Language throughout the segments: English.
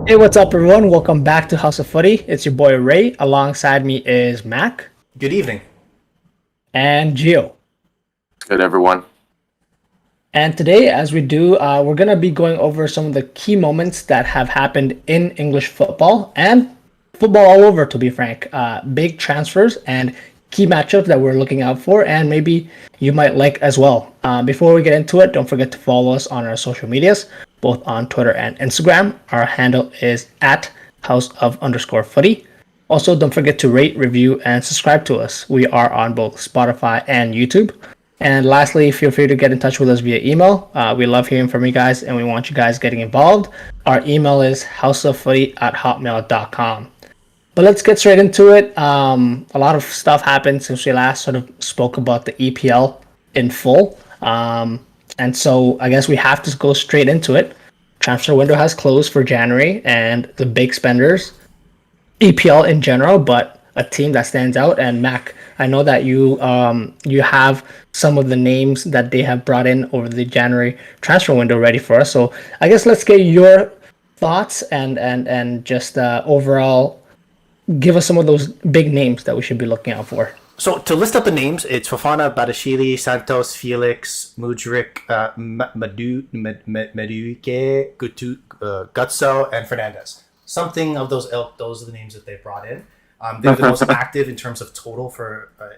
Hey, what's up, everyone? Welcome back to House of Footy. It's your boy Ray. Alongside me is Mac Good evening. and Gio. Good, everyone. And today, as we do, we're going to be going over some of the key moments that have happened in English football and football all over, to be frank. Big transfers and key matchups that we're looking out for, and maybe you might like as well. Before we get into it, don't forget to follow us on our social medias, both on Twitter and Instagram. Our handle is at house of underscore footy. Also, don't forget to rate, review, and subscribe to us. We are on both Spotify and YouTube. And lastly, feel free to get in touch with us via email. We love hearing from you guys, and we want you guys getting involved. Our email is houseoffooty@hotmail.com. But let's get straight into it. A lot of stuff happened since we last sort of spoke about the EPL in full. And so I guess we have to go straight into it. Transfer window has closed for January, and the big spenders, EPL in general, but a team that stands out. And Mac, I know that you have some of the names that they have brought in over the January transfer window ready for us. So I guess let's get your thoughts and just overall give us some of those big names that we should be looking out for. So to list up the names, it's Fofana, Badashili, Santos, Felix, Mudryk, Maduike, Gutso, and Fernandez. Something of those ilk. Those are the names that they brought in. They're the most active in terms of total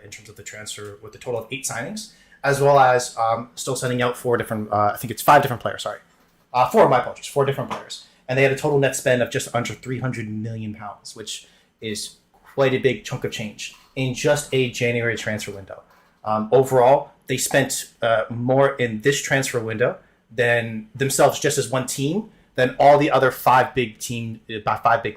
in terms of the transfer, with a total of 8 signings, as well as still sending out 4 different. I think it's 5 different players. Sorry, 4. My apologies. 4 different players, and they had a total net spend of just under £300 million, which is quite a big chunk of change in just a January transfer window. Overall, they spent more in this transfer window than themselves, just as one team, than all the other 5 big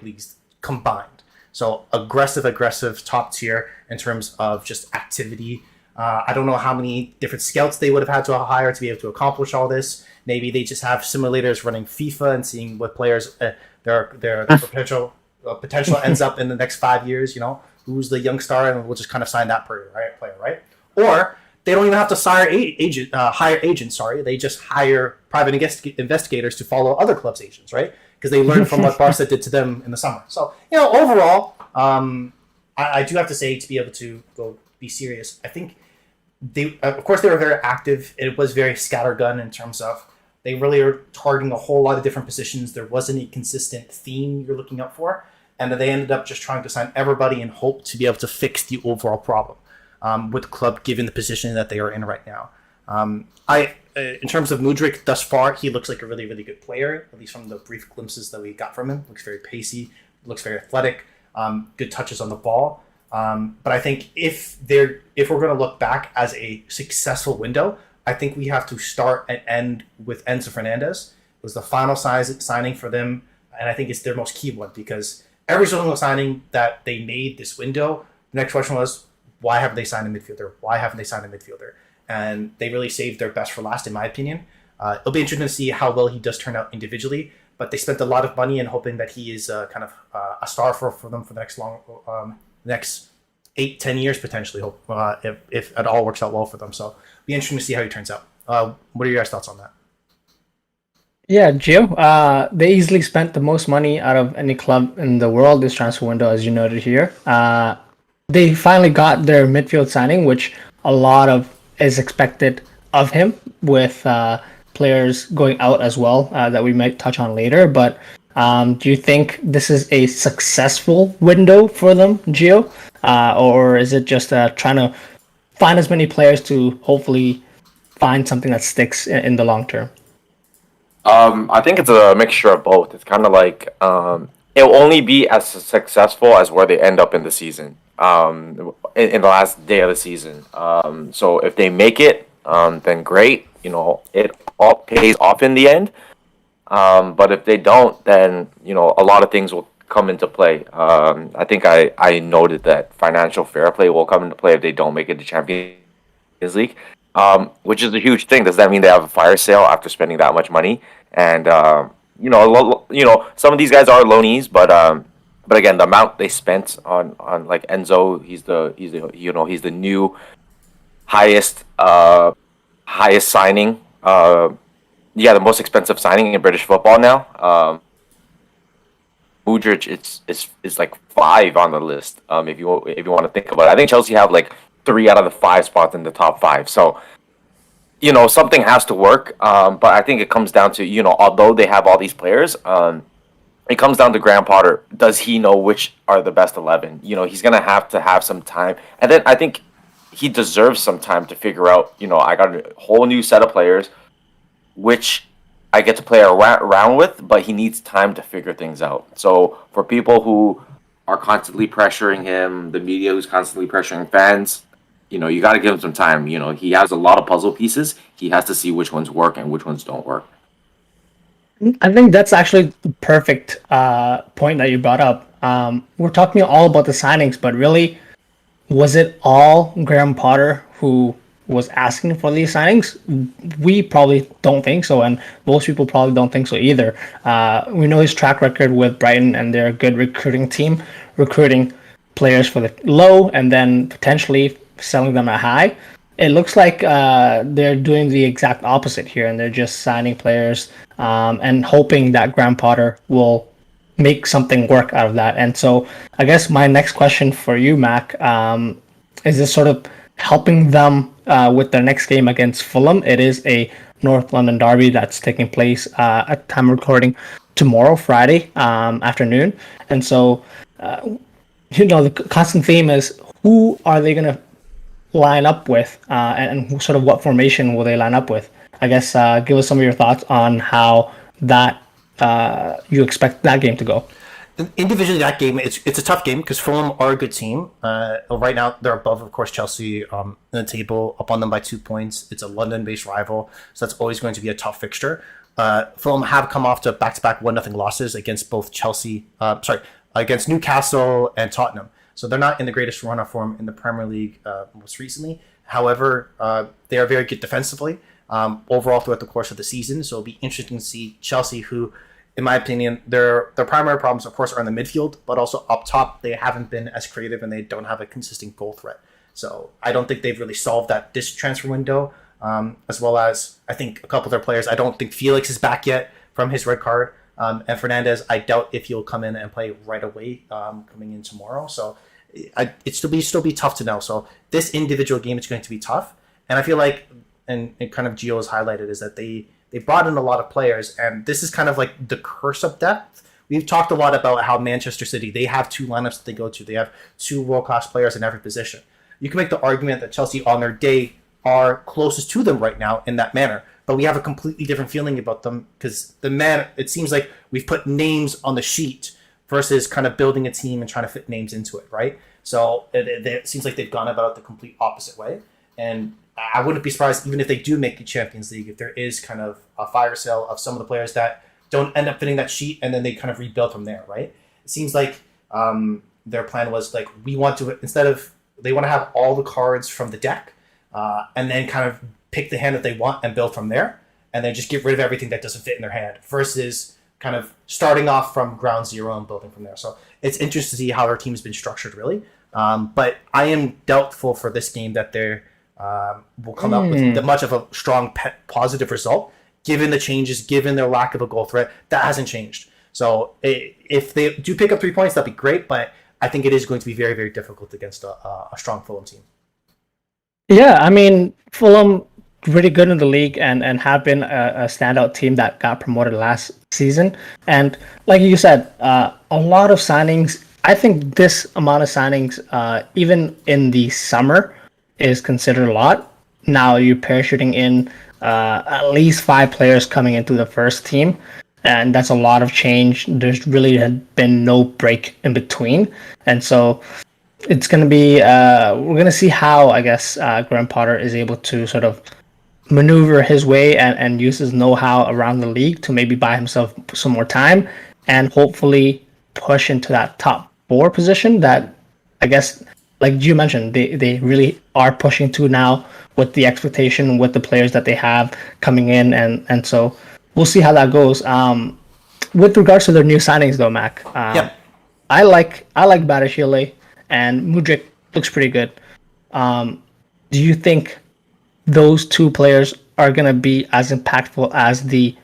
leagues combined. So aggressive, top tier in terms of just activity. I don't know how many different scouts they would have had to hire to be able to accomplish all this. Maybe they just have simulators running FIFA and seeing what players their potential ends up in the next 5 years. You know, who's the young star, and we'll just kind of sign that player, right? Or they don't even have to hire agents. Sorry, they just hire private investigators to follow other clubs' agents, right? Because they learned from what Barca did to them in the summer. So, overall, I do have to say, to be able to go be serious, I think they, of course, they were very active. It was very scattergun in terms of they really are targeting a whole lot of different positions. There wasn't a consistent theme you're looking out for, and they ended up just trying to sign everybody in hope to be able to fix the overall problem with the club, given the position that they are in right now. In terms of Mudryk, thus far, he looks like a really, really good player, at least from the brief glimpses that we got from him. Looks very pacey, looks very athletic, good touches on the ball. But I think if we're going to look back as a successful window, I think we have to start and end with Enzo Fernandez. It was the final signing for them, and I think it's their most key one, because every single signing that they made this window, the next question was, why haven't they signed a midfielder? And they really saved their best for last, in my opinion. It'll be interesting to see how well he does turn out individually, but they spent a lot of money in hoping that he is kind of a star for them for the next 8-10 years potentially. If it all works out well for them. So it'll be interesting to see how he turns out. What are your guys' thoughts on that? Yeah, Gio, they easily spent the most money out of any club in the world this transfer window, as you noted here. They finally got their midfield signing, which a lot of is expected of him, with players going out as well that we might touch on later. But do you think this is a successful window for them, Gio? Or is it just trying to find as many players to hopefully find something that sticks in the long term? I think it's a mixture of both. It's kind of like it will only be as successful as where they end up in the season, in the last day of the season. So if they make it, then great. It all pays off in the end. But if they don't, then a lot of things will come into play. I think I noted that financial fair play will come into play if they don't make it to Champions League, which is a huge thing. Does that mean they have a fire sale after spending that much money? And some of these guys are loanees, but again, the amount they spent on like Enzo, he's the new highest signing. The most expensive signing in British football now. Mudryk is like 5 on the list. If you want to think about it, I think Chelsea have like 3 out of the 5 spots in the top 5. So something has to work. But I think it comes down to although they have all these players, it comes down to Graham Potter. Does he know which are the best 11? He's gonna have to have some time, and then I think he deserves some time to figure out. I got a whole new set of players, which I get to play around with, but he needs time to figure things out. So for people who are constantly pressuring him, the media who's constantly pressuring fans, you got to give him some time. He has a lot of puzzle pieces. He has to see which ones work and which ones don't work. I think that's actually the perfect point that you brought up. We're talking all about the signings, but really, was it all Graham Potter who was asking for these signings? We probably don't think so, and most people probably don't think so either. We know his track record with Brighton, and they're a good recruiting team, recruiting players for the low and then potentially selling them at high. It looks like they're doing the exact opposite here, and they're just signing players and hoping that Graham Potter will make something work out of that. And so, I guess my next question for you, Mac, is this sort of helping them with their next game against Fulham? It is a North London derby that's taking place at time of recording tomorrow, Friday afternoon. And so, the constant theme is who are they going to line up with, and sort of what formation will they line up with? I guess give us some of your thoughts on how that you expect that game to go. Individually, that game it's a tough game because Fulham are a good team. Right now, they're above, of course, Chelsea in the table, up on them by 2 points. It's a London-based rival, so that's always going to be a tough fixture. Fulham have come off to back-to-back 1-0 losses against both against Newcastle and Tottenham. So they're not in the greatest run of form in the Premier League most recently. However, they are very good defensively overall throughout the course of the season. So it'll be interesting to see Chelsea, who, in my opinion, their primary problems, of course, are in the midfield, but also up top, they haven't been as creative and they don't have a consistent goal threat. So I don't think they've really solved that this transfer window, as well as I think a couple of their players. I don't think Felix is back yet from his red card. And Fernandez, I doubt if he'll come in and play right away coming in tomorrow. So it still be tough to know. So this individual game is going to be tough. And I feel like, and kind of Gio has highlighted, is that they brought in a lot of players. And this is kind of like the curse of depth. We've talked a lot about how Manchester City, they have 2 lineups that they go to. They have 2 world-class players in every position. You can make the argument that Chelsea on their day are closest to them right now in that manner. But we have a completely different feeling about them because it seems like we've put names on the sheet versus kind of building a team and trying to fit names into it, right? So it seems like they've gone about it the complete opposite way. And I wouldn't be surprised even if they do make the Champions League, if there is kind of a fire sale of some of the players that don't end up fitting that sheet and then they kind of rebuild from there, right? It seems like their plan was like, they want to have all the cards from the deck and then kind of pick the hand that they want and build from there, and then just get rid of everything that doesn't fit in their hand versus kind of starting off from ground zero and building from there. So it's interesting to see how their team's been structured, really. But I am doubtful for this game that they will come out with much of a strong positive result, given the changes, given their lack of a goal threat. That hasn't changed. So if they do pick up 3 points, that'd be great, but I think it is going to be very, very difficult against a strong Fulham team. Yeah, I mean, Fulham really good in the league and have been a standout team that got promoted last season. And like you said, a lot of signings. I think this amount of signings, even in the summer, is considered a lot. Now you're parachuting in at least 5 players coming into the first team, and that's a lot of change. There's really had been no break in between, and so it's going to be we're going to see how, I guess, Graham Potter is able to sort of maneuver his way and use his know-how around the league to maybe buy himself some more time and hopefully push into that top 4 position that, I guess, like you mentioned, they really are pushing to now with the expectation, with the players that they have coming in, and so we'll see how that goes. With regards to their new signings, though, Mac, Yep. I like Badiashile, and Mudryk looks pretty good. Do you think those 2 players are going to be as impactful as the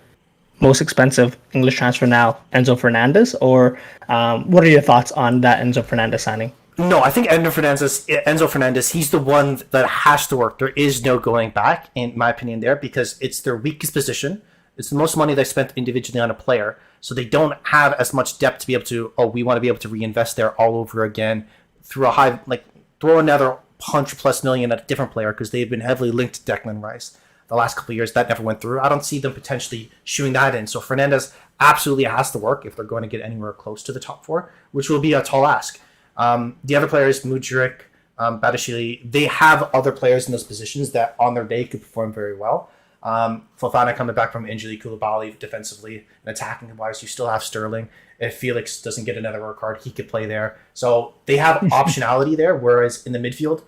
most expensive English transfer now, Enzo Fernandez, or what are your thoughts on that Enzo Fernandez signing? No, I think Enzo Fernandez, he's the one that has to work. There is no going back, in my opinion, there, because it's their weakest position. It's the most money they spent individually on a player, so they don't have as much depth to be able to. Oh, we want to be able to reinvest there all over again through a high, like throw another 100+ million at a different player, because they've been heavily linked to Declan Rice the last couple of years. That never went through. I don't see them potentially shooing that in. So Fernandez absolutely has to work if they're going to get anywhere close to the top four, which will be a tall ask. The other players, Mudryk, Badashili, they have other players in those positions that on their day could perform very well. Fofana coming back from injury, Koulibaly defensively and attacking wise, you still have Sterling. If Felix doesn't get another work card, he could play there. So they have optionality there, whereas in the midfield,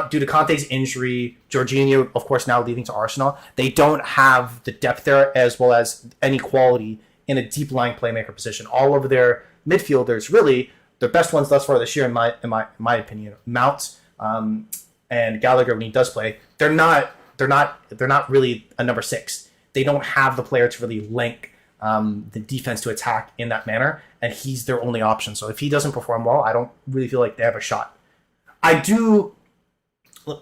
due to Conte's injury, Jorginho, of course, now leaving to Arsenal, they don't have the depth there as well as any quality in a deep lying playmaker position. All of their midfielders, really, their best ones thus far this year, in my opinion, Mount and Gallagher when he does play, they're not really a number 6. They don't have the player to really link the defense to attack in that manner, and he's their only option. So if he doesn't perform well, I don't really feel like they have a shot.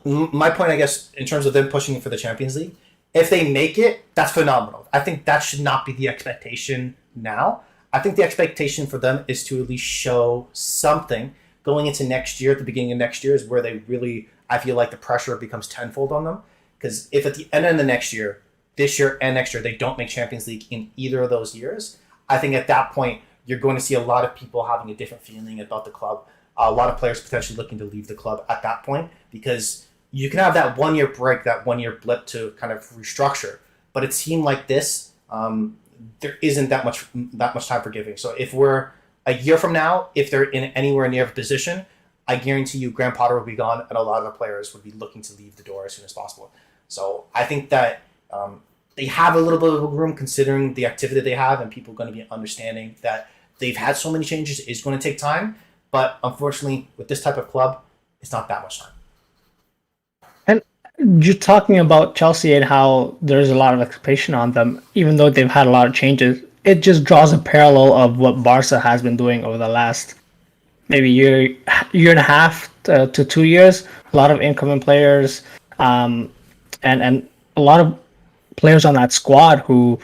My point, I guess, in terms of them pushing for the Champions League, if they make it, that's phenomenal. I think that should not be the expectation now. I think the expectation for them is to at least show something going into next year. At the beginning of next year is where they really, I feel like the pressure becomes tenfold on them. Because if at the end of the next year, this year and next year, they don't make Champions League in either of those years, I think at that point, you're going to see a lot of people having a different feeling about the club. A lot of players potentially looking to leave the club at that point, because you can have that 1 year break, that 1 year blip to kind of restructure. But a team like this, there isn't that much time for giving. So if we're a year from now, if they're in anywhere near a position, I guarantee you Graham Potter will be gone, and a lot of the players would be looking to leave the door as soon as possible. So I think that they have a little bit of room considering the activity they have, and people are going to be understanding that they've had so many changes. It's going to take time. But unfortunately, with this type of club, it's not that much time. And you're talking about Chelsea and how there's a lot of expectation on them, even though they've had a lot of changes. It just draws a parallel of what Barca has been doing over the last maybe year and a half to 2 years. A lot of incoming players, and a lot of players on that squad who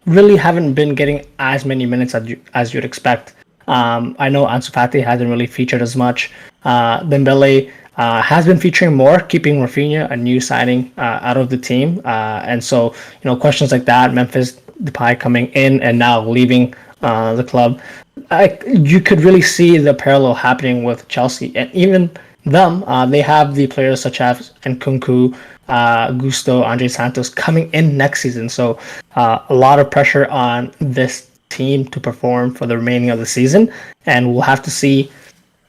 really haven't been getting as many minutes as you'd expect. I know Ansu Fati hasn't really featured as much. Dembele has been featuring more, keeping Rafinha, a new signing, out of the team. And so, questions like that, Memphis Depay coming in and now leaving the club, you could really see the parallel happening with Chelsea. And even them, they have the players such as Nkunku, Gusto, Andre Santos coming in next season. So a lot of pressure on this team to perform for the remaining of the season, and we'll have to see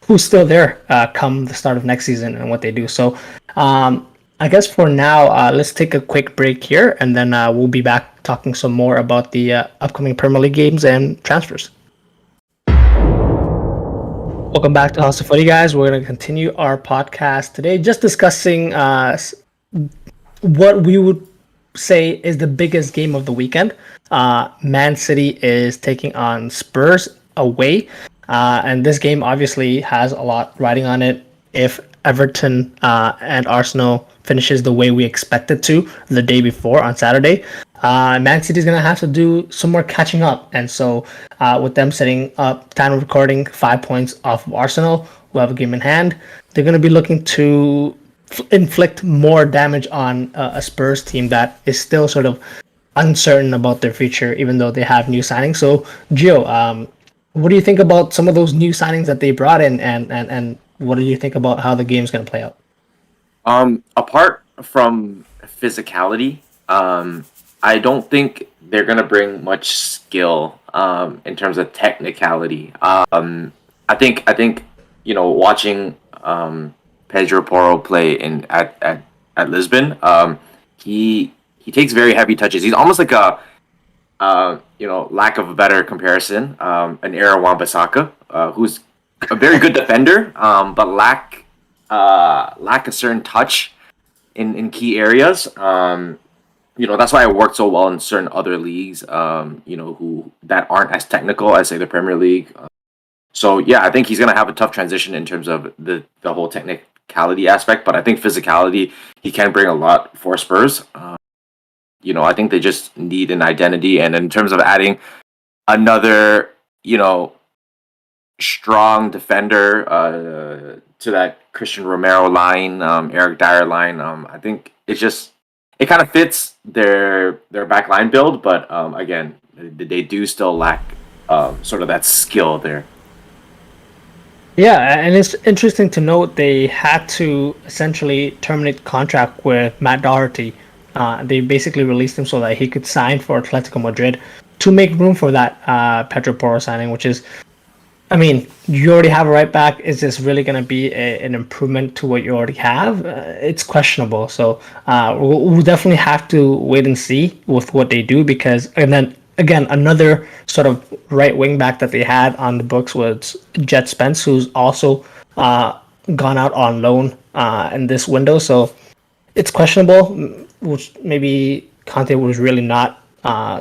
who's still there come the start of next season and what they do. So I guess for now, let's take a quick break here, and then we'll be back talking some more about the upcoming Premier League games and transfers. Welcome back to House of Footy, guys. We're going to continue our podcast today, just discussing what we would say is the biggest game of the weekend. Man City is taking on Spurs away, and this game obviously has a lot riding on it. If Everton and Arsenal finishes the way we expect it to the day before on Saturday, Man City is going to have to do some more catching up. And so with them setting up, time of recording, 5 points off of Arsenal, who have a game in hand, they're going to be looking to inflict more damage on a Spurs team that is still sort of uncertain about their future, even though they have new signings. So, Gio, what do you think about some of those new signings that they brought in, and what do you think about how the game's going to play out? Apart from physicality, I don't think they're going to bring much skill in terms of technicality. I think watching Pedro Porro play at Lisbon, he takes very heavy touches. He's almost like a lack of a better comparison, an Era Wan-Bissaka, who's a very good defender, but lack a certain touch in key areas. that's why it worked so well in certain other leagues, who that aren't as technical as say the Premier League. So yeah, I think he's gonna have a tough transition in terms of the whole technicality aspect, but I think physicality he can bring a lot for Spurs. I think they just need an identity, and in terms of adding another, strong defender to that Christian Romero line, Eric Dyer line. I think it kind of fits their back line build, but again, they do still lack sort of that skill there. Yeah, and it's interesting to note they had to essentially terminate contract with Matt Doherty. They basically released him so that he could sign for Atletico Madrid to make room for that Pedro Porro signing, which is, I mean, you already have a right back. Is this really going to be an improvement to what you already have? It's questionable. So we'll definitely have to wait and see with what they do because, and then again, another sort of right wing back that they had on the books was Jet Spence, who's also gone out on loan in this window. So it's questionable, which maybe Conte was really not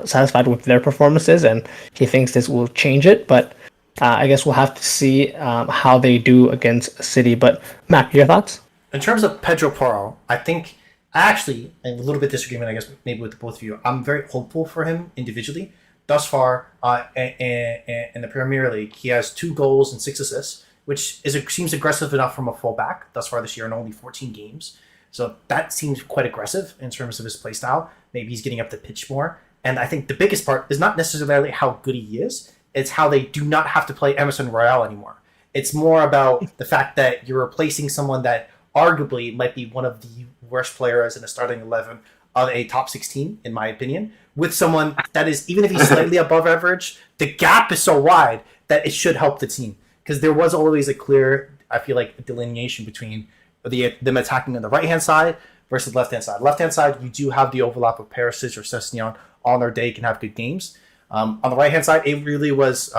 satisfied with their performances, and he thinks this will change it. But I guess we'll have to see how they do against City. But Mac, your thoughts? In terms of Pedro Porro, I think actually a little bit disagreement, I guess, maybe with both of you. I'm very hopeful for him individually. Thus far, in the Premier League, he has 2 goals and 6 assists, which seems aggressive enough from a fullback thus far this year in only 14 games. So that seems quite aggressive in terms of his play style. Maybe he's getting up the pitch more. And I think the biggest part is not necessarily how good he is. It's how they do not have to play Emerson Royale anymore. It's more about the fact that you're replacing someone that arguably might be one of the worst players in a starting 11 of a top 16, in my opinion, with someone that is, even if he's slightly above average, the gap is so wide that it should help the team. Because there was always a clear, I feel like, delineation between them attacking on the right-hand side versus left-hand side. Left-hand side, you do have the overlap of Perisic or Sessegnon on their day can have good games. On the right-hand side, it really was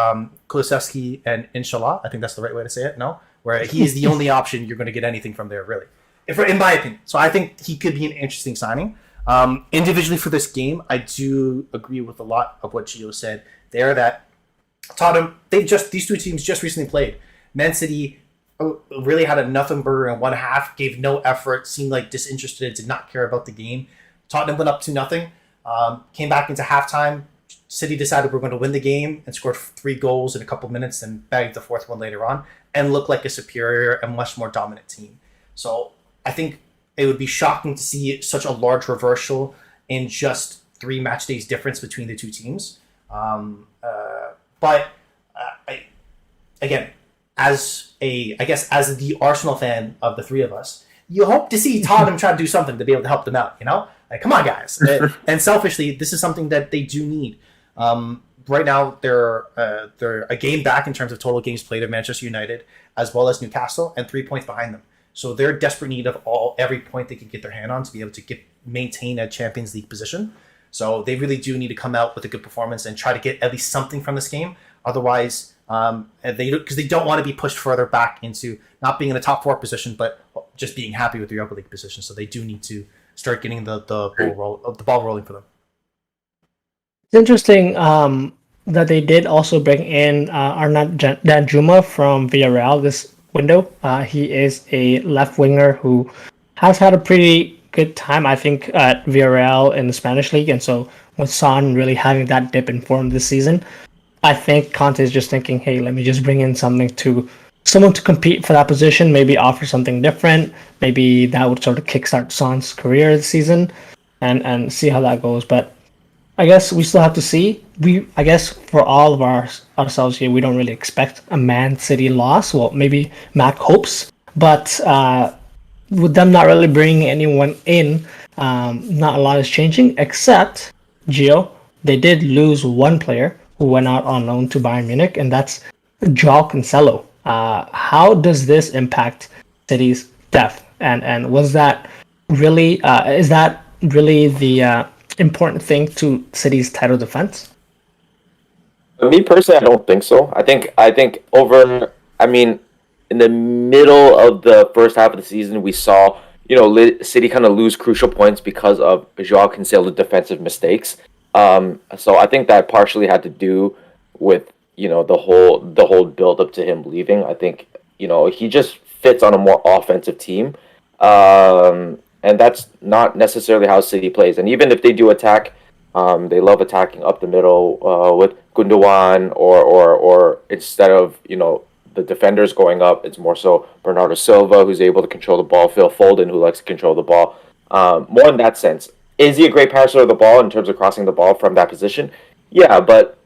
Kulusevski and Inshallah. I think that's the right way to say it, no? Where he is the only option you're going to get anything from there, really, in my opinion. So I think he could be an interesting signing. Individually for this game, I do agree with a lot of what Gio said there, that Tottenham, these 2 teams just recently played. Man City really had a nothing burger in one half, gave no effort, seemed like disinterested, did not care about the game. Tottenham went up 2-0, came back into halftime. City decided we're going to win the game and scored 3 goals in a couple minutes and bagged the 4th one later on and looked like a superior and much more dominant team. So I think it would be shocking to see such a large reversal in just 3 match days difference between the 2 teams. But again, as the Arsenal fan of the 3 of us, you hope to see Tottenham try to do something to be able to help them out, Like, come on, guys. And selfishly, this is something that they do need. Right now, they're a game back in terms of total games played of Manchester United, as well as Newcastle, and 3 points behind them. So they're in desperate need of every point they can get their hand on to be able to maintain a Champions League position. So they really do need to come out with a good performance and try to get at least something from this game. Otherwise, because they don't want to be pushed further back into not being in a top 4 position, but just being happy with the Europa League position. So they do need to start getting the ball rolling for them. It's interesting that they did also bring in Arnaud Danjuma from Villarreal this window. He is a left winger who has had a pretty good time, I think, at Villarreal in the Spanish league. And so with Son really having that dip in form this season, I think Conte is just thinking, hey, let me just bring in someone to compete for that position, maybe offer something different. Maybe that would sort of kickstart Son's career this season and see how that goes. But I guess we still have to see. I guess for all of ourselves here, we don't really expect a Man City loss. Well, maybe Mac hopes, but with them not really bringing anyone in, not a lot is changing. Except Gio, they did lose one player who went out on loan to Bayern Munich, and that's Joao Cancelo. How does this impact City's depth? And was that really is that really the important thing to City's title defense? Me personally, I don't think so. I think in the middle of the first half of the season, we saw City kind of lose crucial points because of Joao Cancelo's defensive mistakes. So I think that partially had to do with the whole build up to him leaving. I think he just fits on a more offensive team, and that's not necessarily how City plays. And even if they do attack, they love attacking up the middle with Gundogan, or instead of the defenders going up, it's more so Bernardo Silva, who's able to control the ball, Phil Foden, who likes to control the ball. More in that sense. Is he a great passer of the ball in terms of crossing the ball from that position? Yeah, but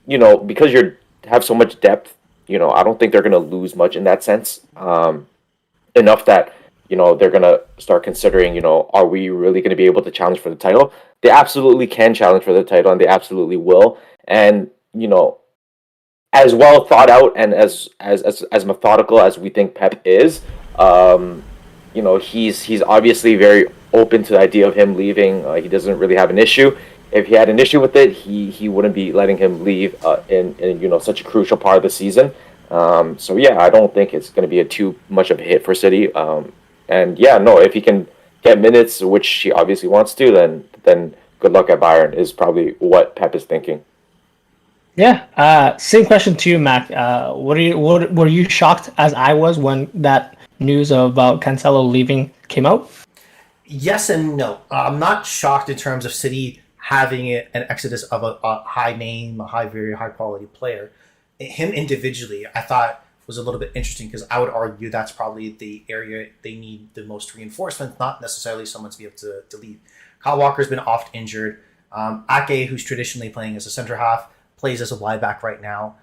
because you have so much depth, I don't think they're going to lose much in that sense. Enough that they're going to start considering, are we really going to be able to challenge for the title? They absolutely can challenge for the title, and they absolutely will. And as well thought out and as methodical as we think Pep is, he's obviously very open to the idea of him leaving. He doesn't really have an issue. If he had an issue with it, he wouldn't be letting him leave in such a crucial part of the season. So yeah, I don't think it's going to be too much of a hit for City. And yeah, no, if he can get minutes, which he obviously wants to, then good luck at Bayern is probably what Pep is thinking. Yeah. Same question to you, Mac. Were you shocked as I was when that news about Cancelo leaving came out? Yes and no. I'm not shocked in terms of City having an exodus of a high name, very high quality player. Him individually, I thought was a little bit interesting because I would argue that's probably the area they need the most reinforcement, not necessarily someone to be able to lead. Kyle Walker's been oft injured. Ake, who's traditionally playing as a center half, plays as a wide back right now.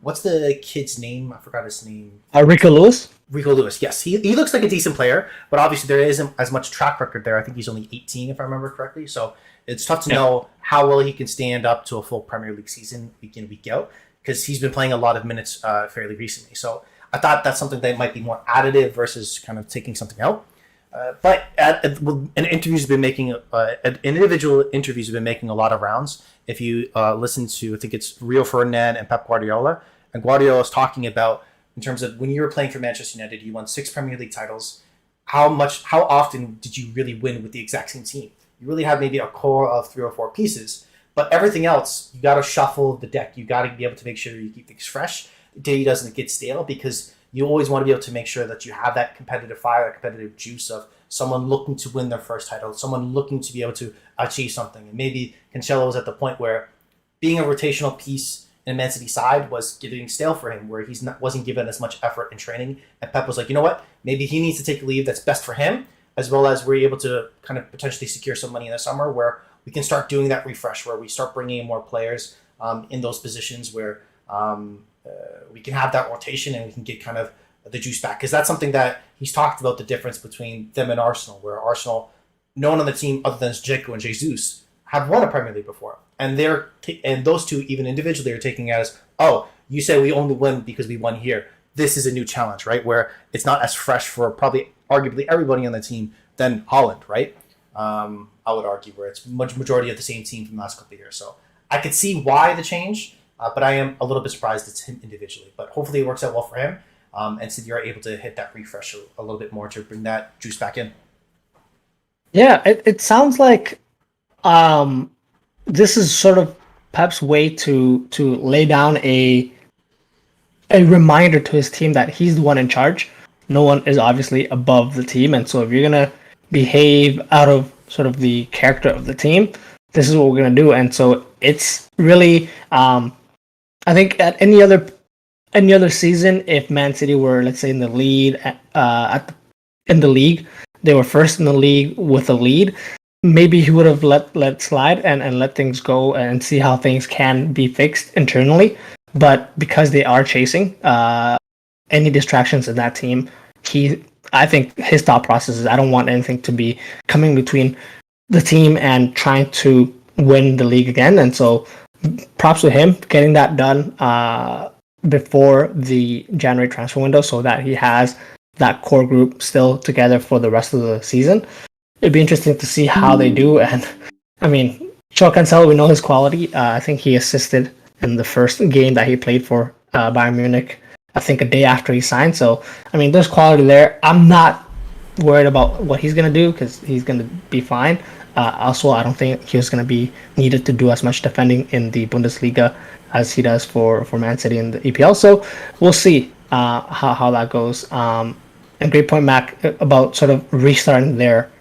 What's the kid's name? I forgot his name. Rico Lewis? Rico Lewis, yes. He looks like a decent player, but obviously there isn't as much track record there. I think he's only 18, if I remember correctly. So it's tough to know how well he can stand up to a full Premier League season week in, week out, because he's been playing a lot of minutes fairly recently. So I thought that's something that might be more additive versus kind of taking something out. But individual interviews have been making a lot of rounds. If you listen to, I think it's Rio Ferdinand and Pep Guardiola, and Guardiola is talking about in terms of when you were playing for Manchester United, you won 6 Premier League titles. How often did you really win with the exact same team? You really have maybe a core of 3 or 4 pieces, but everything else, you got to shuffle the deck. You got to be able to make sure you keep things fresh. The day doesn't get stale, because you always want to be able to make sure that you have that competitive fire, that competitive juice of someone looking to win their first title, someone looking to be able to achieve something. And maybe Cancelo was at the point where being a rotational piece in Man City side was getting stale for him, where wasn't given as much effort in training. And Pep was like, you know what? Maybe he needs to take a leave that's best for him, as well as we're able to kind of potentially secure some money in the summer where we can start doing that refresh, where we start bringing in more players in those positions where we can have that rotation and we can get kind of the juice back. Because that's something that he's talked about, the difference between them and Arsenal, where Arsenal, no one on the team other than Dzeko and Jesus have won a Premier League before. And and those two, even individually, are taking it as, oh, you say we only win because we won here. This is a new challenge, right? Where it's not as fresh for probably arguably everybody on the team than Holland, right? I would argue, where it's majority of the same team from the last couple of years. So I could see why the change, but I am a little bit surprised it's him individually. But hopefully it works out well for him, and City are able to hit that refresh a little bit more to bring that juice back in. Yeah, it sounds like this is sort of Pep's way to lay down a reminder to his team that he's the one in charge. No one is obviously above the team, and so if you're gonna behave out of sort of the character of the team, this is what we're gonna do. And so it's really, I think at any other season, if Man City were, let's say, in the lead in the league, they were first in the league with a lead, maybe he would have let slide and let things go and see how things can be fixed internally. But because they are chasing any distractions in that team, I think his thought process is, I don't want anything to be coming between the team and trying to win the league again. And so props to him getting that done before the January transfer window, so that he has that core group still together for the rest of the season. It'd be interesting to see how they do. And I mean, Joao Cancelo, we know his quality. I think he assisted in the first game that he played for Bayern Munich, I think a day after he signed. So, I mean, there's quality there. I'm not worried about what he's gonna do because he's gonna be fine. Also, I don't think he's gonna be needed to do as much defending in the Bundesliga as he does for Man City in the EPL. So we'll see how that goes. And great point, Mac, about sort of restarting their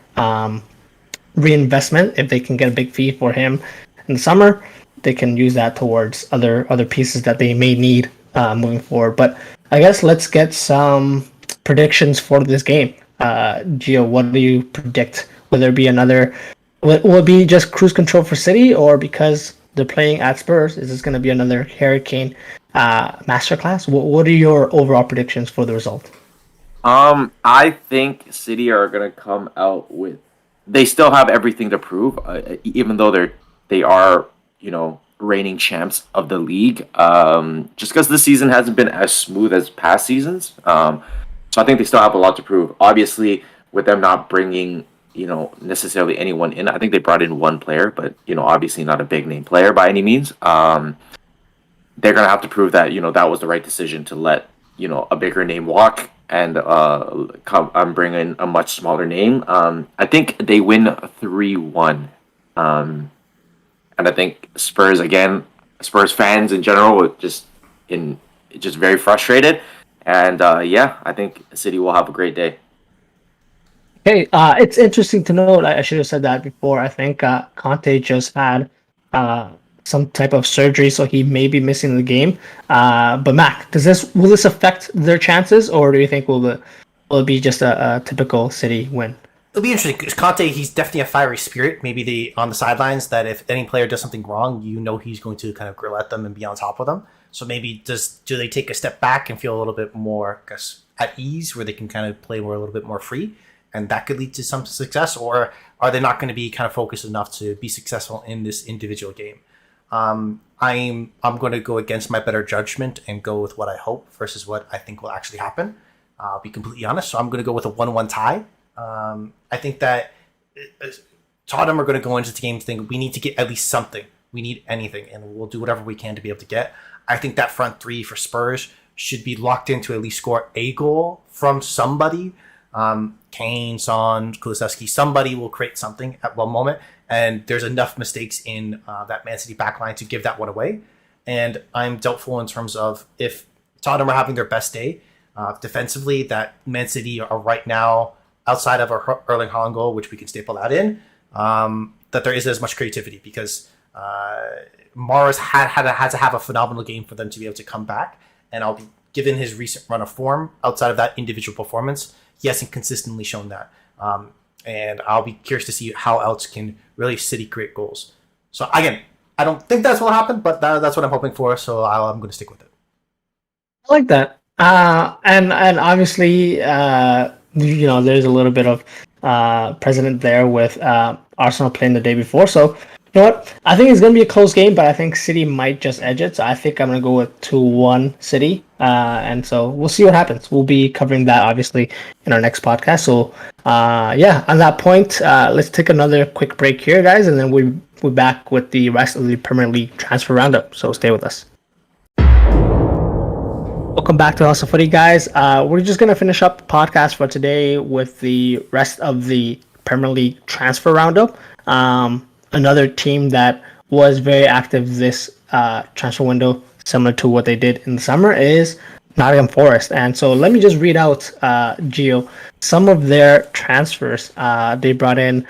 reinvestment. If they can get a big fee for him in the summer, they can use that towards other pieces that they may need moving forward. But I guess let's get some predictions for this game. Gio, what do you predict? Will there be another? Will it be just cruise control for City, or because they're playing at Spurs, is this going to be another Hurricane masterclass? What are your overall predictions for the result? I think City are gonna come out with. They still have everything to prove, even though they are reigning champs of the league. Just because this season hasn't been as smooth as past seasons. So I think they still have a lot to prove. Obviously, with them not bringing necessarily anyone in, I think they brought in one player, but obviously not a big name player by any means. They're gonna have to prove that that was the right decision to let a bigger name walk and bring in a much smaller name. I think they win 3-1, and I think Spurs fans in general were just very frustrated, and I think City will have a great day. Hey, it's interesting to note. I should have said that before. I think Conte just had some type of surgery, so he may be missing the game. But Mac, will this affect their chances, or do you think will it be just a typical City win? It'll be interesting because Conte, he's definitely a fiery spirit. Maybe on the sidelines that if any player does something wrong, he's going to kind of grill at them and be on top of them. So maybe do they take a step back and feel a little bit more, I guess, at ease, where they can kind of play a little bit more free, and that could lead to some success, or are they not going to be kind of focused enough to be successful in this individual game? I'm going to go against my better judgment and go with what I hope versus what I think will actually happen. I'll be completely honest. So I'm going to go with a 1-1 tie. I think that Tottenham are going to go into the game thinking we need to get at least something. We need anything, and we'll do whatever we can to be able to get. I think that front three for Spurs should be locked in to at least score a goal from somebody. Kane, Son, Kulusevski, somebody will create something at one moment, and there's enough mistakes in that Man City backline to give that one away. And I'm doubtful in terms of if Tottenham are having their best day defensively, that Man City are right now outside of our Erling Haaland goal, which we can staple that in, that there isn't as much creativity because Mars had to have a phenomenal game for them to be able to come back. And I'll be given his recent run of form outside of that individual performance, he hasn't consistently shown that. And I'll be curious to see how else can really City create goals. So again, I don't think that's what will happen, but that's what I'm hoping for. So I'm going to stick with it. I like that. And obviously, there's a little bit of precedent there with Arsenal playing the day before. So you know what? I think it's going to be a close game, but I think City might just edge it. So I think I'm going to go with 2-1 City. And so we'll see what happens. We'll be covering that, obviously, in our next podcast. So, on that point, let's take another quick break here, guys, and then we're back with the rest of the Premier League transfer roundup. So stay with us. Welcome back to House of Footy, guys. We're just going to finish up the podcast for today with the rest of the Premier League transfer roundup. Another team that was very active this transfer window, similar to what they did in the summer, is Nottingham Forest. And so let me just read out, Gio, some of their transfers. They brought in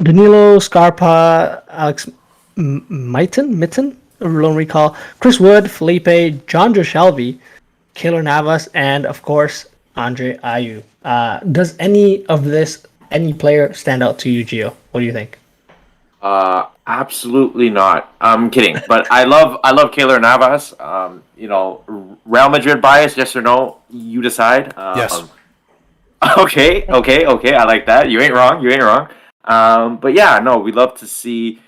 Danilo, Scarpa, Alex Mitten, loan recall, Chris Wood, Felipe, John Shelby, Keylor Navas, and of course, Andre Ayew. Does any player stand out to you, Gio? What do you think? Absolutely not. I'm kidding, but I love Keylor Navas. Real Madrid bias, yes or no? You decide. Yes. Okay. I like that. You ain't wrong. But yeah, no, we love to see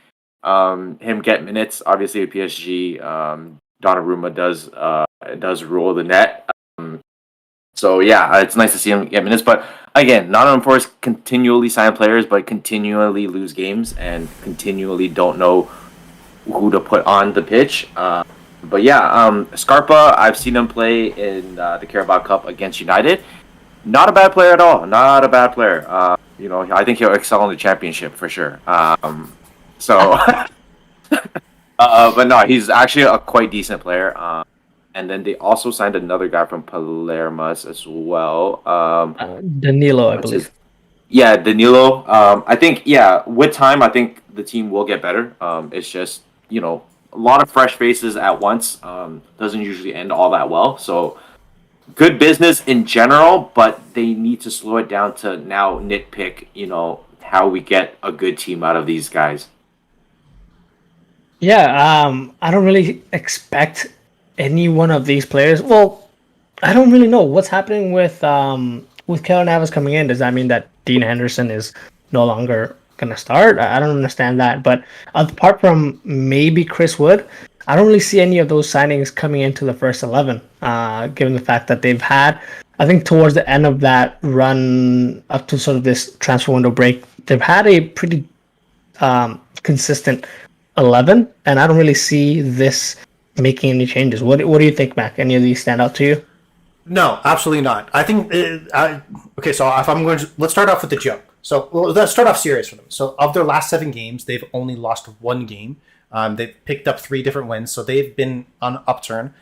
him get minutes. Obviously, at PSG, Donnarumma does rule the net. So yeah, it's nice to see him get minutes. But again, Nottingham Forest continually sign players, but continually lose games and continually don't know who to put on the pitch. But yeah, Scarpa, I've seen him play in the Carabao Cup against United. Not a bad player at all. Not a bad player. I think he'll excel in the championship for sure. So, but no, he's actually a quite decent player. And then they also signed another guy from Palermo as well. Danilo, I What's believe. his? Yeah, Danilo. I think with time, I think the team will get better. It's just a lot of fresh faces at once doesn't usually end all that well. So good business in general, but they need to slow it down to now nitpick. How we get a good team out of these guys. Yeah, I don't really expect any one of these players. Well, I don't really know what's happening with Keylor Navas coming in. Does that mean that Dean Henderson is no longer gonna start? I don't understand that. But apart from maybe Chris Wood, I don't really see any of those signings coming into the first 11. Given the fact that they've had, I think towards the end of that run up to sort of this transfer window break, they've had a pretty consistent 11, and I don't really see this making any changes. What do you think, Mac? Any of these stand out to you? No, absolutely not. I think. Okay, so if I'm going to let's start off with the joke. So let's start off serious for them. So of their last 7 games, they've only lost 1 game. They've picked up 3 different wins, so they've been on upturn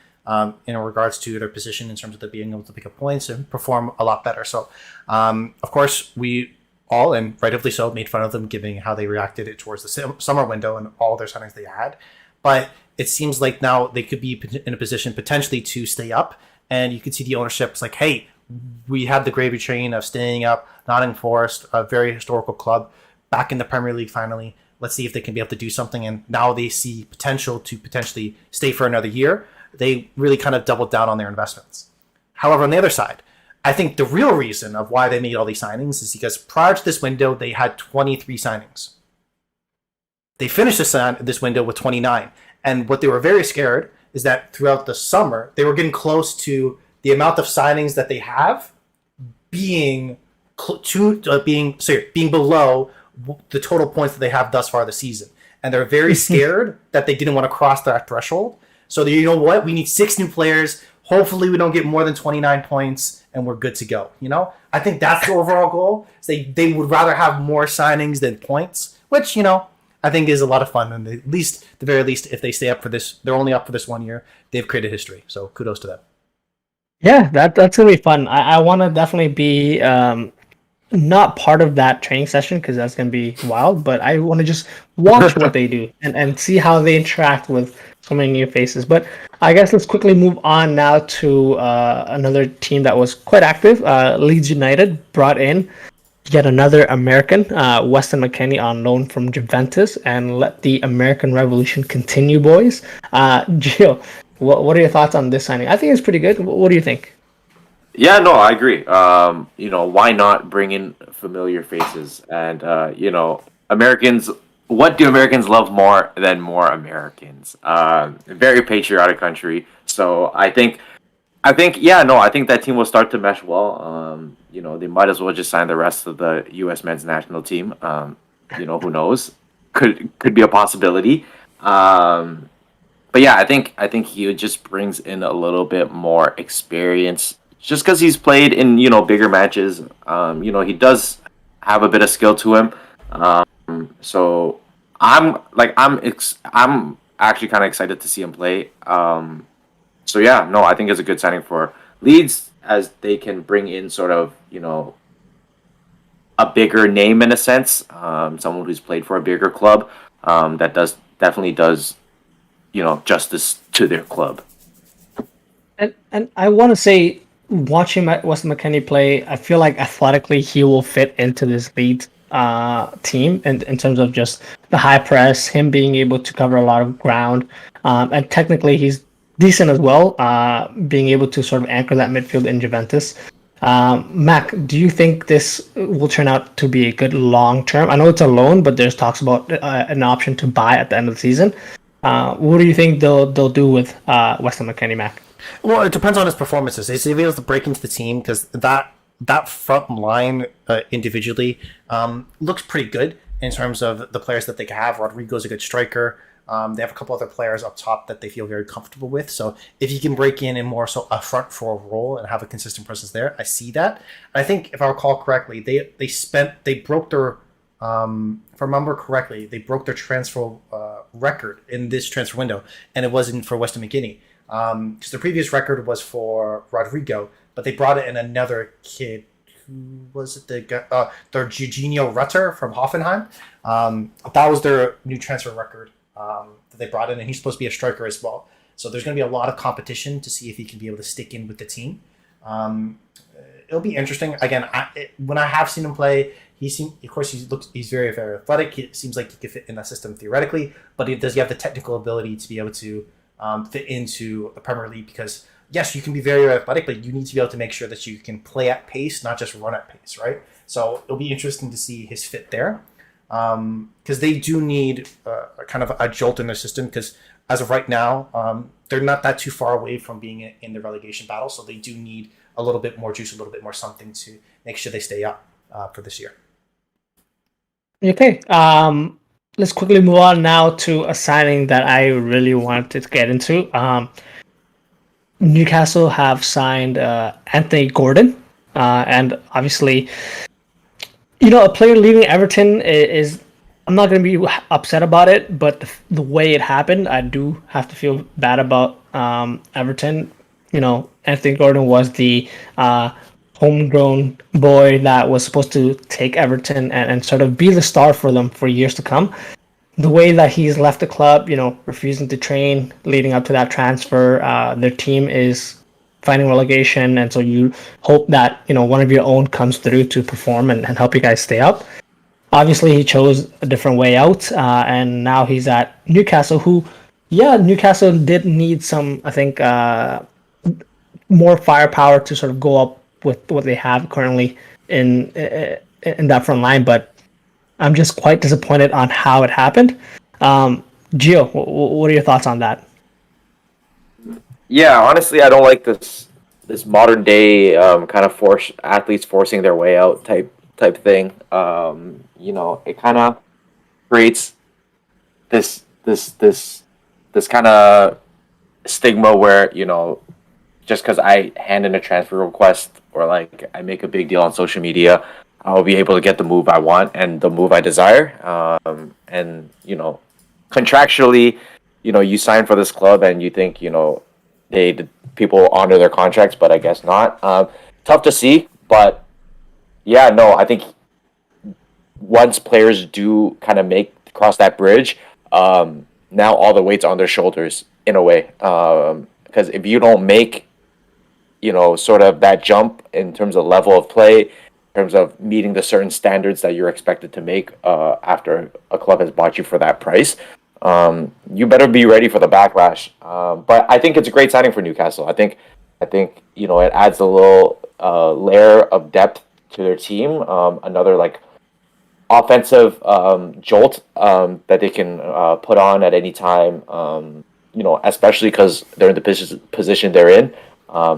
in regards to their position in terms of them being able to pick up points and perform a lot better. So, of course, we all, and rightfully so, made fun of them given how they reacted towards the summer window and all their signings they had. But it seems like now they could be in a position potentially to stay up, and you could see the ownership's like, hey, we had the gravy train of staying up, Nottingham Forest, a very historical club, back in the Premier League finally. Let's see if they can be able to do something. And now they see potential to potentially stay for another year. They really kind of doubled down on their investments. However, on the other side, I think the real reason of why they made all these signings is because prior to this window, they had 23 signings. They finished this window with 29. And what they were very scared is that throughout the summer, they were getting close to the amount of signings that they have being being below the total points that they have thus far this season. And they're very scared that they didn't want to cross that threshold. So you know what? We need 6 new players. Hopefully we don't get more than 29 points and we're good to go. I think that's the overall goal. They would rather have more signings than points, which, I think is a lot of fun. And the very least, if they stay up for this, they're only up for this 1 year. They've created history. So kudos to them. Yeah, that's gonna be fun. I want to definitely be not part of that training session because that's gonna be wild. But I want to just watch what they do and see how they interact with so many new faces. But I guess let's quickly move on now to another team that was quite active. Leeds United brought in yet another American, Weston McKennie, on loan from Juventus, and let the American Revolution continue, boys. Gio, what are your thoughts on this signing? I think it's pretty good. What do you think? Yeah, no, I agree. Why not bring in familiar faces? And Americans. What do Americans love more than more Americans? Very patriotic country. So I think that team will start to mesh well. They might as well just sign the rest of the U.S. men's national team. Who knows? Could be a possibility. But yeah, I think he just brings in a little bit more experience, just because he's played in bigger matches. He does have a bit of skill to him. So I'm actually kind of excited to see him play. So yeah, no, I think it's a good signing for Leeds, as they can bring in sort of a bigger name in a sense, someone who's played for a bigger club, that definitely does justice to their club. And I want to say, watching Weston McKennie play, I feel like athletically he will fit into this Leeds team in terms of just the high press, him being able to cover a lot of ground, and technically he's decent as well, being able to sort of anchor that midfield in Juventus. Mac, do you think this will turn out to be a good long term? I know it's a loan, but there's talks about an option to buy at the end of the season. What do you think they'll do with Weston McKennie, Mac? Well, it depends on his performances. Is he able to break into the team? Because that front line individually looks pretty good in terms of the players that they have. Rodrigo's a good striker. They have a couple other players up top that they feel very comfortable with. So if you can break in more so a front four role and have a consistent presence there, I see that. I think if I recall correctly, they broke their if I remember correctly, they broke their transfer record in this transfer window, and it wasn't for Weston McKennie. Because the previous record was for Rodrigo, but they brought in another kid. Who was it? Their Eugenio Rutter from Hoffenheim. That was their new transfer record that they brought in, and he's supposed to be a striker as well. So there's going to be a lot of competition to see if he can be able to stick in with the team. It'll be interesting. Again, when I have seen him play, of course, he's very, very athletic. It seems like he could fit in that system theoretically, but does he have the technical ability to be able to fit into the Premier League? Because yes, you can be very, very athletic, but you need to be able to make sure that you can play at pace, not just run at pace, right? So it'll be interesting to see his fit there, because they do need a kind of a jolt in their system. Because as of right now, they're not that too far away from being in the relegation battle, so they do need a little bit more juice, a little bit more something to make sure they stay up for this year. Okay. Let's quickly move on now to a signing that I really wanted to get into. Newcastle have signed Anthony Gordon, and obviously, a player leaving Everton is. I'm not going to be upset about it, but the way it happened, I do have to feel bad about Everton. Anthony Gordon was the homegrown boy that was supposed to take Everton and sort of be the star for them for years to come. The way that he's left the club, refusing to train leading up to that transfer, their team is fighting relegation, and so you hope that one of your own comes through to perform and help you guys stay up. Obviously, he chose a different way out, and now he's at Newcastle, who, Newcastle did need some, I think, more firepower to sort of go up with what they have currently in that front line, but I'm just quite disappointed on how it happened. Gio, what are your thoughts on that? Yeah, honestly, I don't like this modern day kind of athletes forcing their way out type thing. It kind of creates this kind of stigma where just because I hand in a transfer request or like I make a big deal on social media, I'll be able to get the move I want and the move I desire. And contractually, you sign for this club and you think people honor their contracts, but I guess not. Tough to see, but yeah, no, I think once players do kind of cross that bridge, now all the weight's on their shoulders in a way. Because if you don't make sort of that jump in terms of level of play, in terms of meeting the certain standards that you're expected to make after a club has bought you for that price, you better be ready for the backlash. But I think it's a great signing for Newcastle. I think it adds a little layer of depth to their team. Another like offensive jolt that they can put on at any time. Especially because they're in the position they're in.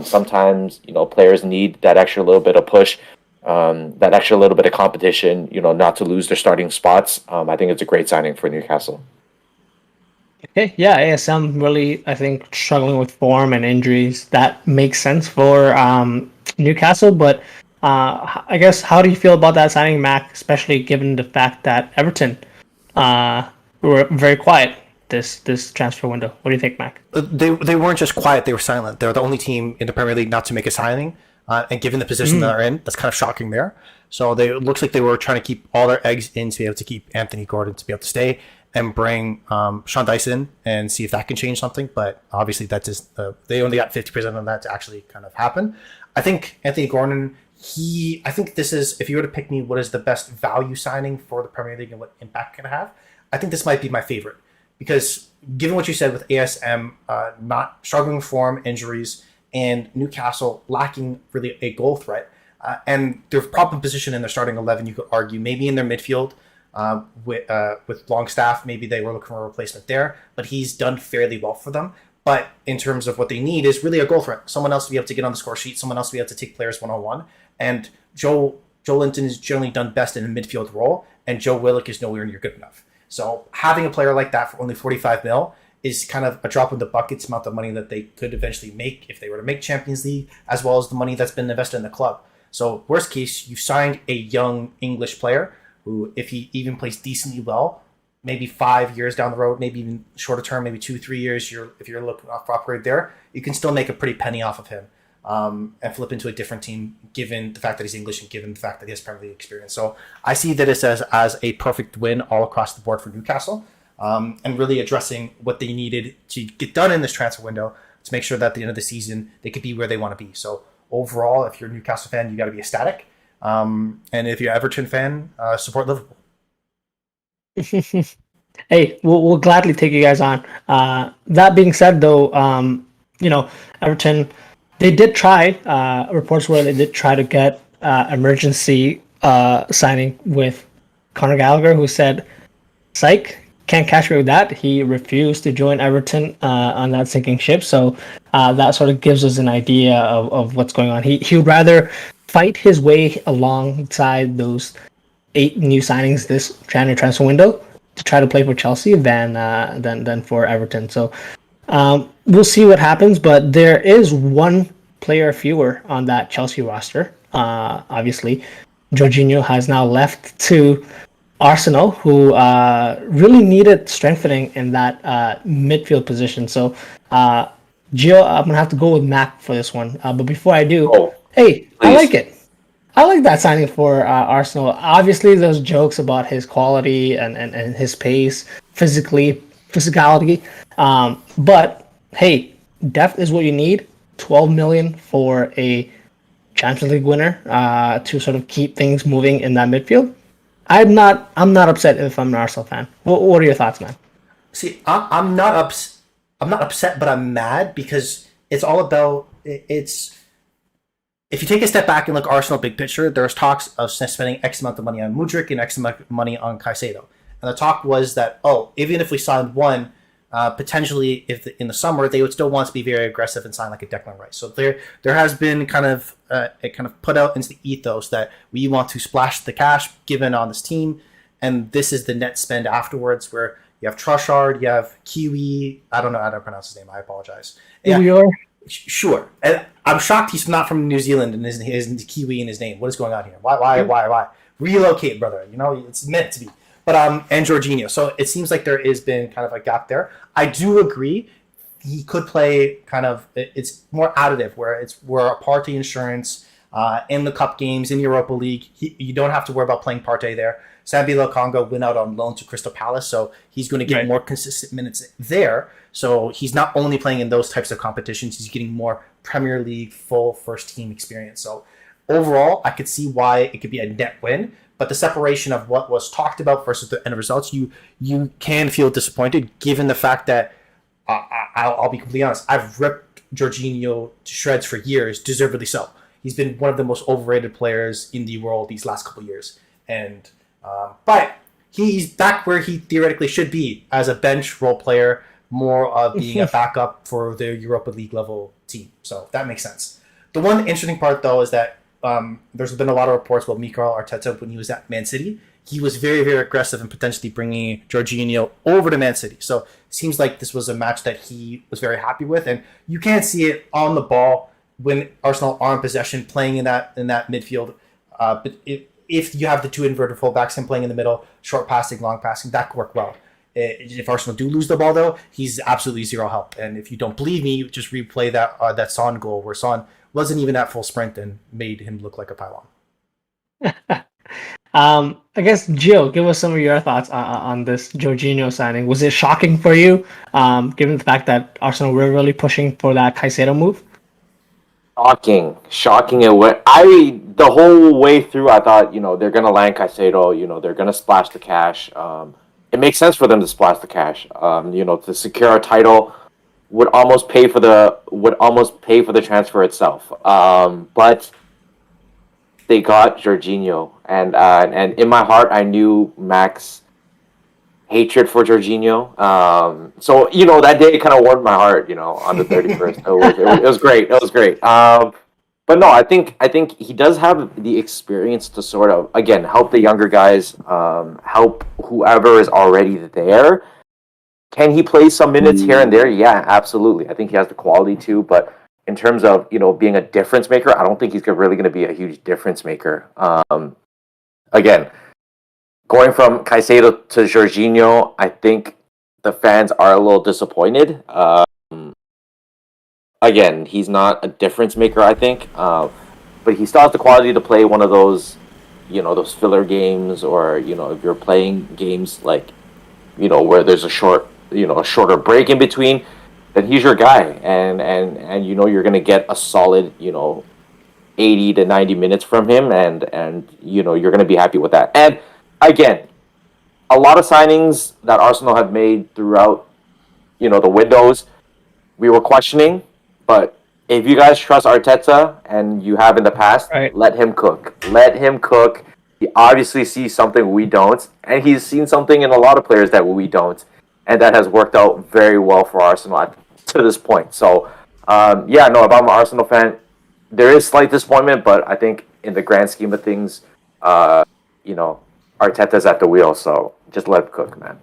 Sometimes, players need that extra little bit of push, that extra little bit of competition, not to lose their starting spots. I think it's a great signing for Newcastle. Okay, yeah, ASM really, I think, struggling with form and injuries. That makes sense for Newcastle, but I guess, how do you feel about that signing, Mac, especially given the fact that Everton were very quiet this transfer window? What do you think, Mac? They weren't just quiet; they were silent. They're the only team in the Premier League not to make a signing, and given the position they're in, that's kind of shocking there. So it looks like they were trying to keep all their eggs in to be able to keep Anthony Gordon to be able to stay and bring Sean Dyson and see if that can change something. But obviously, that just they only got 50% of that to actually kind of happen. I think Anthony Gordon. I think this is, if you were to pick me, what is the best value signing for the Premier League and what impact can it have? I think this might be my favorite. Because given what you said with ASM not struggling with form, injuries, and Newcastle lacking really a goal threat, and their problem position in their starting 11, you could argue maybe in their midfield with Longstaff, maybe they were looking for a replacement there, but he's done fairly well for them. But in terms of what they need is really a goal threat, someone else to be able to get on the score sheet, someone else to be able to take players one-on-one. And Joe Linton has generally done best in a midfield role, and Joe Willock is nowhere near good enough. So having a player like that for only 45 mil is kind of a drop in the buckets amount of money that they could eventually make if they were to make Champions League, as well as the money that's been invested in the club. So worst case, you signed a young English player who, if he even plays decently well, maybe 5 years down the road, maybe even shorter term, maybe 2-3 years, if you're looking for upgrade there, you can still make a pretty penny off of him, and flip into a different team, given the fact that he's English and given the fact that he has Premier League experience. So I see that as a perfect win all across the board for Newcastle, and really addressing what they needed to get done in this transfer window to make sure that at the end of the season they could be where they want to be. So overall, if you're a Newcastle fan, you got to be ecstatic. And if you're an Everton fan, support Liverpool. Hey, we'll gladly take you guys on. That being said, though, Everton, they did try. Reports where they did try to get emergency signing with Conor Gallagher, who said, "Psych, can't catch me with that." He refused to join Everton on that sinking ship. So that sort of gives us an idea of what's going on. He would rather fight his way alongside those 8 new signings this January transfer window to try to play for Chelsea than for Everton. So we'll see what happens, but there is one player fewer on that Chelsea roster. Obviously, Jorginho has now left to Arsenal, who really needed strengthening in that midfield position. So, Gio, I'm gonna have to go with Mac for this one. But before I do, hey, I please. like it. I like that signing for Arsenal. Obviously, there's jokes about his quality and his pace, physicality. But hey, depth is what you need. 12 million for a Champions League winner to sort of keep things moving in that midfield. I'm not upset if I'm an Arsenal fan. What are your thoughts, man? See, I'm not upset, but I'm mad because it's all about it's. If you take a step back and look Arsenal big picture, there's talks of spending X amount of money on Mudryk and X amount of money on Caicedo. And the talk was that, even if we signed one, potentially in the summer, they would still want to be very aggressive and sign like a Declan Rice. So there has been it kind of put out into the ethos that we want to splash the cash given on this team, and this is the net spend afterwards, where you have Trossard, you have Kiwi, I don't know how to pronounce his name, I apologize. Yeah, sure. And I'm shocked he's not from New Zealand and his Kiwi in his name. What is going on here? Why? Relocate, brother. It's meant to be. But and Jorginho. So it seems like there has been kind of a gap there. I do agree. He could play kind of. It's more additive, where a Partey insurance in the cup games in Europa League. You don't have to worry about playing Partey there. Sambi Lokonga went out on loan to Crystal Palace, so he's going to get more consistent minutes there. So he's not only playing in those types of competitions, he's getting more Premier League full first team experience. So overall, I could see why it could be a net win. But the separation of what was talked about versus the end results, you can feel disappointed given the fact that I'll be completely honest. I've ripped Jorginho to shreds for years, deservedly so. He's been one of the most overrated players in the world these last couple of years, and but he's back where he theoretically should be as a bench role player, more of being a backup for the Europa League level team. So that makes sense. The one interesting part, though, is that there's been a lot of reports about Mikel Arteta when he was at Man City. He was very, very aggressive in potentially bringing Jorginho over to Man City. So it seems like this was a match that he was very happy with. And you can see it on the ball when Arsenal are in possession, playing in that midfield. But if you have the two inverted fullbacks, him playing in the middle, short passing, long passing, that could work well. If Arsenal do lose the ball, though, he's absolutely zero help. And if you don't believe me, just replay that Son goal where Son wasn't even at full sprint and made him look like a pylon. I guess, Gio, give us some of your thoughts on this Jorginho signing. Was it shocking for you, given the fact that Arsenal were really pushing for that Caicedo move? Shocking. The whole way through, I thought, they're gonna land Caicedo. They're gonna splash the cash. It makes sense for them to splash the cash. To secure a title would almost pay for the transfer itself. But they got Jorginho, and in my heart, I knew Mac's hatred for Jorginho. So that day kind of warmed my heart. On the 31st, it was great. It was great. but no, I think he does have the experience to sort of again help the younger guys, help whoever is already there. Can he play some minutes here and there? Yeah, absolutely. I think he has the quality to, but in terms of being a difference maker, I don't think he's really going to be a huge difference maker. Again, going from Caicedo to Jorginho, I think the fans are a little disappointed. Again, he's not a difference maker, I think, but he still has the quality to play one of those, those filler games, or if you're playing games like, where there's a shorter break in between, then he's your guy, and you're gonna get a solid, 80 to 90 minutes from him, and you're gonna be happy with that. And again, a lot of signings that Arsenal have made throughout, the windows, we were questioning, but if you guys trust Arteta and you have in the past, Right. let him cook. Let him cook. He obviously sees something we don't, and he's seen something in a lot of players that we don't, and that has worked out very well for Arsenal to this point. So, yeah, no, if I'm an Arsenal fan, there is slight disappointment, but I think in the grand scheme of things, you know, Arteta's at the wheel, so just let him cook, man.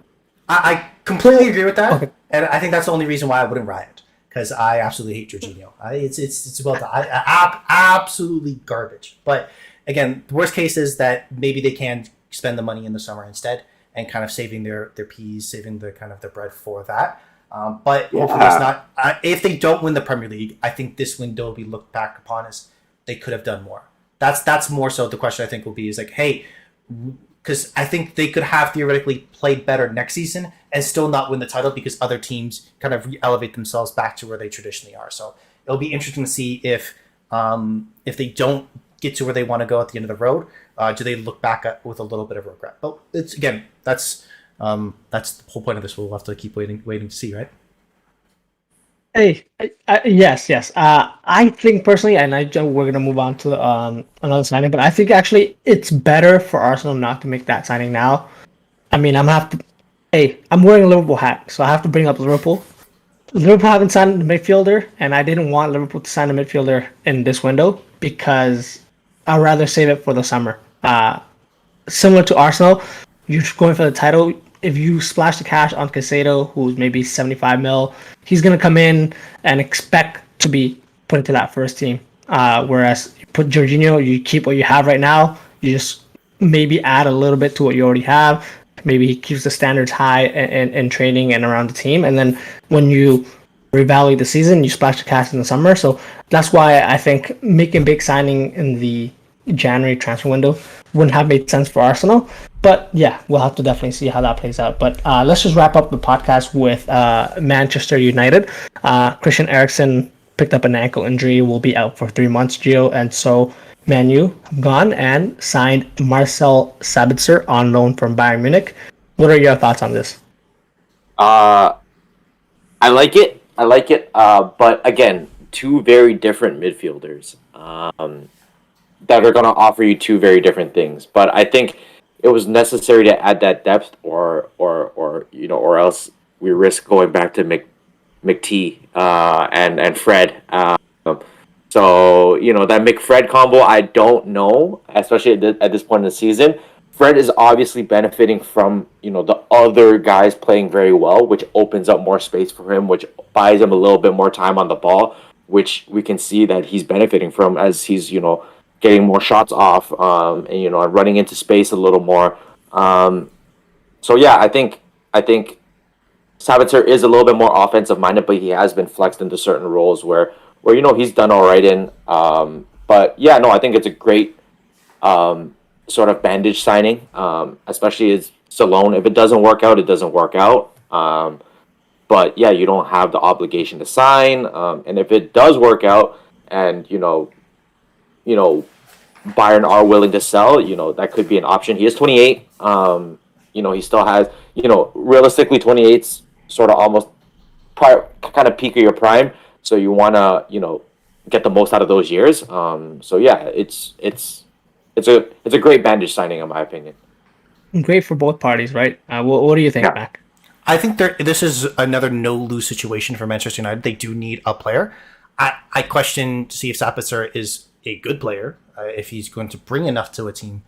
I completely agree with that, Okay. and I think that's the only reason why I wouldn't riot, because I absolutely hate Jorginho. It's about that. Absolutely garbage. But again, the worst case is that maybe they can spend the money in the summer instead, and kind of saving their peas, saving the kind of their bread for that. But hopefully it's not. If they don't win the Premier League, I think this window will be looked back upon as they could have done more. That's more so the question I think will be is like, hey, because I think they could have theoretically played better next season and still not win the title because other teams kind of re-elevate themselves back to where they traditionally are. So it'll be interesting to see if they don't get to where they want to go at the end of the road, do they look back at with a little bit of regret? But it's again, that's the whole point of this. We'll have to keep waiting to see, right? Hey, yes, yes. I think personally, and we're gonna move on to another signing, but I think actually it's better for Arsenal not to make that signing now. I mean, I'm gonna have to. Hey, I'm wearing a Liverpool hat, so I have to bring up Liverpool. Liverpool haven't signed a midfielder, and I didn't want Liverpool to sign a midfielder in this window because I'd rather save it for the summer. Similar to Arsenal, you're going for the title. If you splash the cash on Caicedo, who's maybe 75 mil, he's going to come in and expect to be put into that first team. Whereas you put Jorginho, you keep what you have right now. You just maybe add a little bit to what you already have. Maybe he keeps the standards high in training and around the team. And then when you revalue the season, you splash the cash in the summer. So that's why I think making big signing in the January transfer window wouldn't have made sense for Arsenal. But yeah, we'll have to definitely see how that plays out. But let's just wrap up the podcast with Manchester United. Christian Eriksen picked up an ankle injury, will be out for 3 months, Gio. And so Man U have gone and signed Marcel Sabitzer on loan from Bayern Munich. What are your thoughts on this? I like it. I like it. But again, two very different midfielders that are going to offer you two very different things. But I think it was necessary to add that depth, or else we risk going back to McT and Fred. So that McFred combo, I don't know, especially at this point in the season. Fred is obviously benefiting from the other guys playing very well, which opens up more space for him, which buys him a little bit more time on the ball, which we can see that he's benefiting from as he's getting more shots off, and running into space a little more. So yeah, I think Sabitzer is a little bit more offensive minded, but he has been flexed into certain roles where he's done all right in. But yeah, no, I think it's a great sort of bandage signing, especially as Stallone. If it doesn't work out, it doesn't work out. But yeah, you don't have the obligation to sign. And if it does work out, and Bayern are willing to sell, that could be an option. He is 28. He still has, realistically 28's sort of almost kind of peak of your prime. So you want to, get the most out of those years. So yeah, it's a great bandage signing in my opinion. Great for both parties, right? What do you think, Yeah. Mac? I think this is another no-lose situation for Manchester United. They do need a player. I question to see if Sabitzer is a good player, if he's going to bring enough to a team,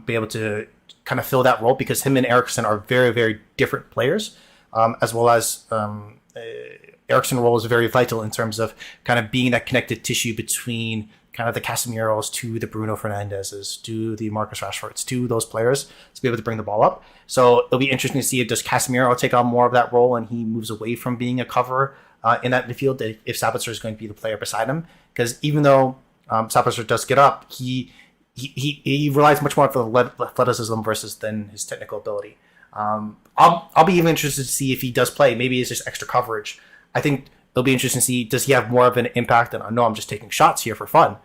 be able to kind of fill that role, because him and Eriksson are very, very different players, as well as Eriksson's role is very vital in terms of kind of being that connected tissue between kind of the Casemiros to the Bruno Fernandezes to the Marcus Rashfords to those players to be able to bring the ball up. So it'll be interesting to see if does Casemiro take on more of that role and he moves away from being a coverer in that midfield if Sabitzer is going to be the player beside him. Because even though Sabitzer does get up, he relies much more on the athleticism versus than his technical ability. I'll be even interested to see if he does play. Maybe it's just extra coverage. I think it'll be interesting to see, does he have more of an impact? And I know I'm just taking shots here for fun.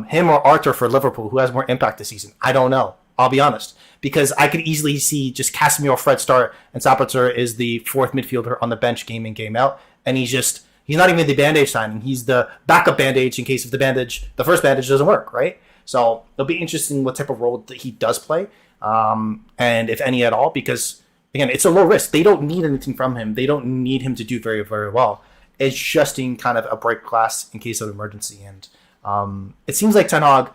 Him or Arthur for Liverpool, who has more impact this season? I don't know. I'll be honest. Because I could easily see just Casemiro, Fred start, and Sabitzer is the fourth midfielder on the bench game in, game out. And he's not even the bandage signing. He's the backup bandage in case if the first bandage doesn't work, right? So it'll be interesting what type of role that he does play, and if any at all, because again, it's a low risk. They don't need anything from him. They don't need him to do very, very well. It's just in kind of a break glass in case of emergency. And it seems like Ten Hag,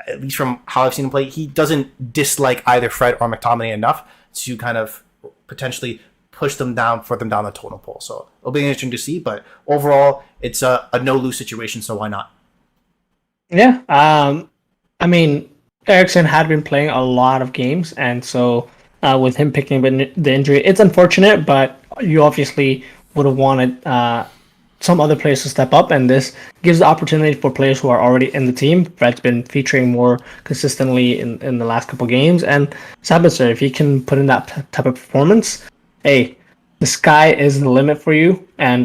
at least from how I've seen him play, he doesn't dislike either Fred or McTominay enough to kind of potentially push them down the totem pole. So it'll be interesting to see. But overall, it's a no-lose situation, so why not? Yeah. I mean, Eriksson had been playing a lot of games, and so with him picking up the injury, it's unfortunate, but you obviously would have wanted some other players to step up, and this gives the opportunity for players who are already in the team. Fred's been featuring more consistently in the last couple games, and Sabitzer, if he can put in that type of performance, hey, the sky is the limit for you, and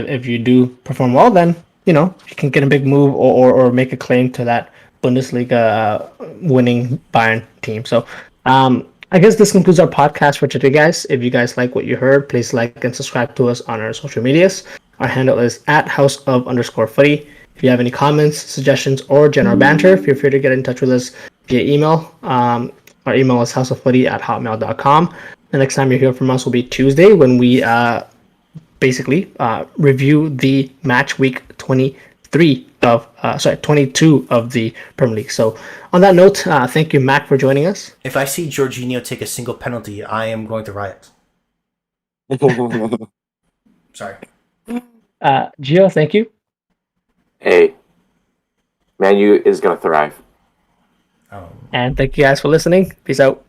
if you do perform well, then you can get a big move or make a claim to that Bundesliga winning Bayern team. So I guess this concludes our podcast for today, guys. If you guys like what you heard, please like and subscribe to us on our social medias. Our handle is @houseof_footy. If you have any comments, suggestions, or general banter, feel free to get in touch with us via email. Our email is houseoffooty@hotmail.com. The next time you hear from us will be Tuesday when we basically review the match week 22 of the Premier League. So on that note, thank you, Mac, for joining us. If I see Jorginho take a single penalty, I am going to riot. Sorry. Gio, thank you. Hey, Man U is going to thrive. And thank you guys for listening. Peace out.